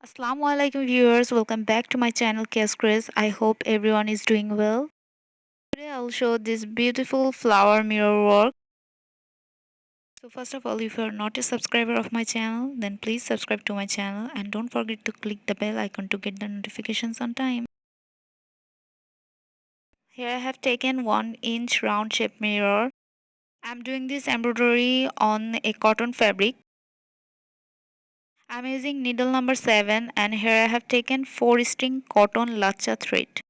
Assalamu alaikum viewers, welcome back to my channel Craze. I hope everyone is doing well. Today I'll show this beautiful flower mirror work. So first of all, if you are not a subscriber of my channel, then please subscribe to my channel and don't forget to click the bell icon to get the notifications on time. Here I have taken 1-inch round shape mirror. I'm doing this embroidery on a cotton fabric. I'm using needle number 7 and here I have taken 4 string cotton lacha thread.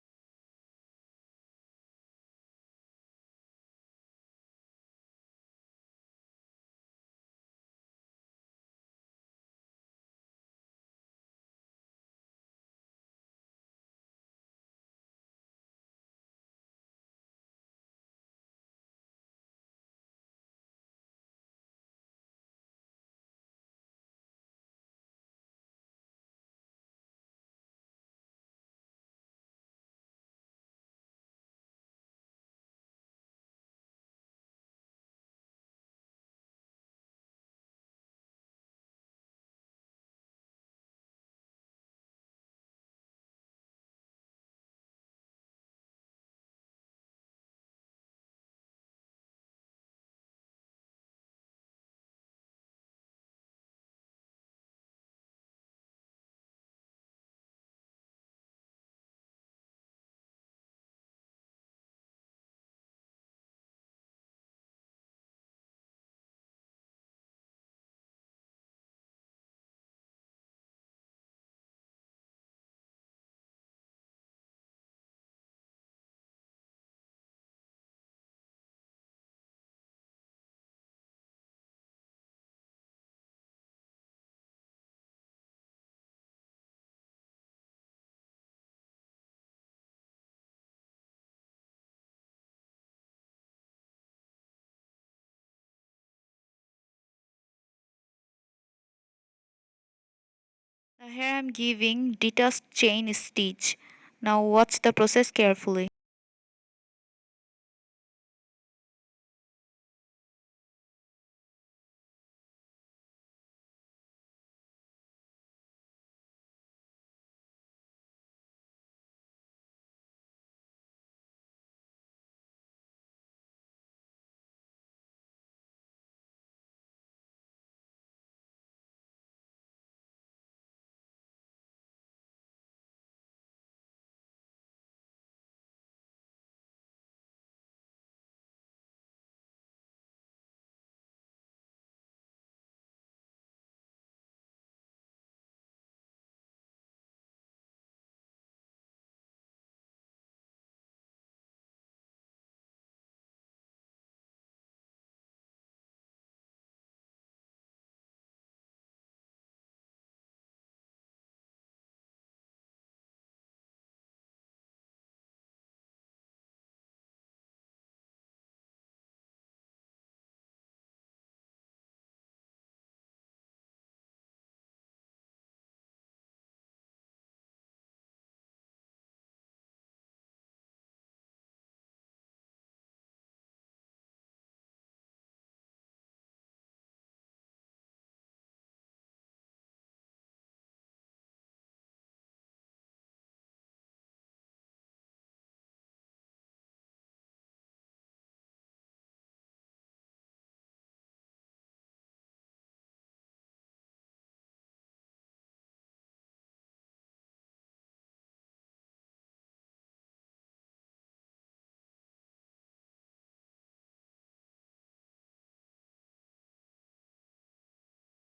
Now here I'm giving detached chain stitch. Now watch the process carefully.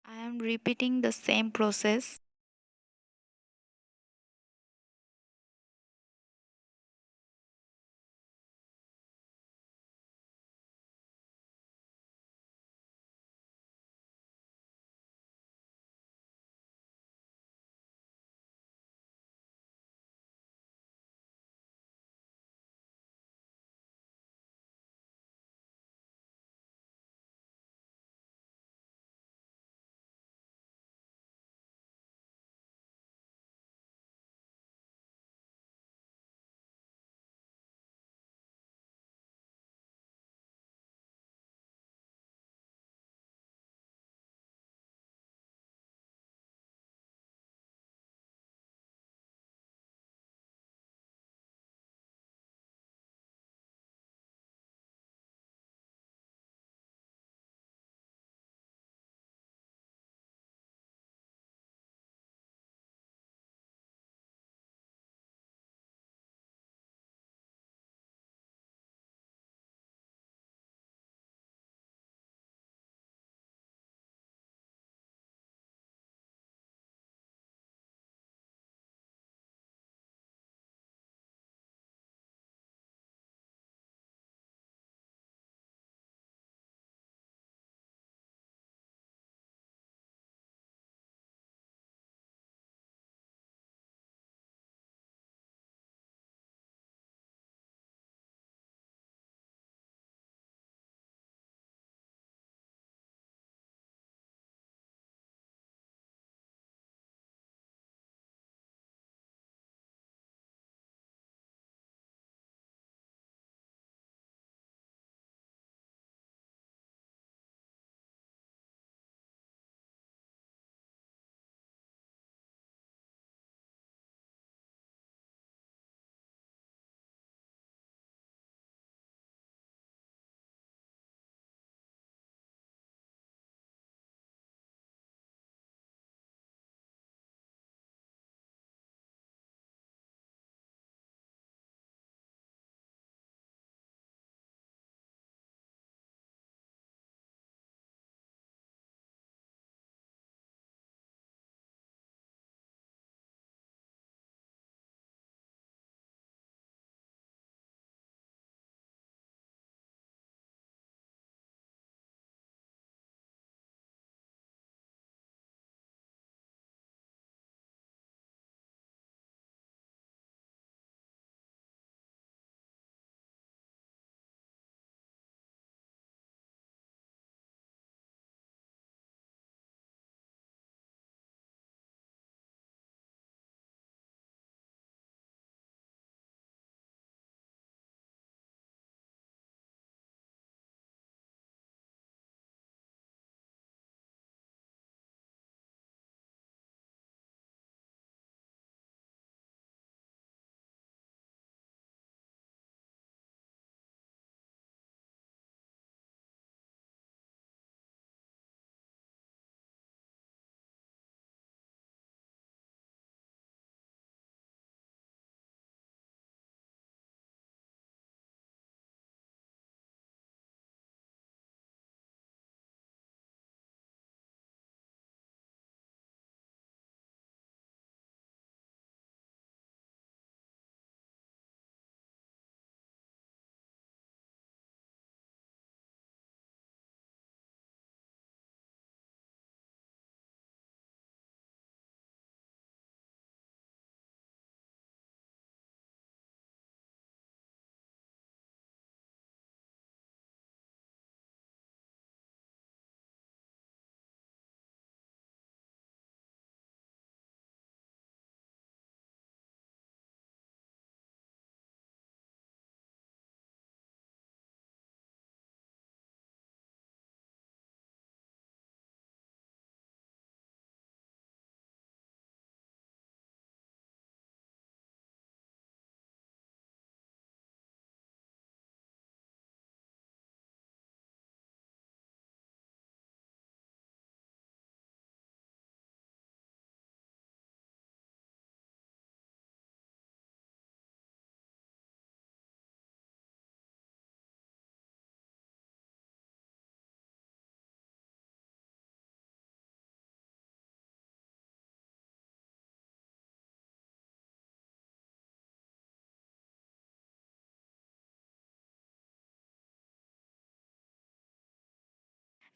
I am repeating the same process.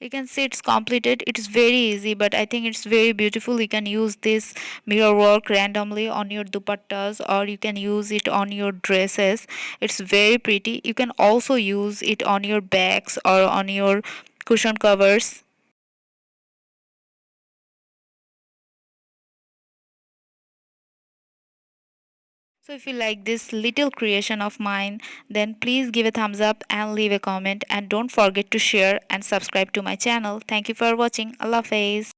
You can see it's completed. It is very easy, but I think it's very beautiful. You can use this mirror work randomly on your dupattas, or you can use it on your dresses. It's very pretty. You can also use it on your bags or on your cushion covers. So if you like this little creation of mine, then please give a thumbs up and leave a comment, and don't forget to share and subscribe to my channel. Thank you for watching. Allah Hafiz.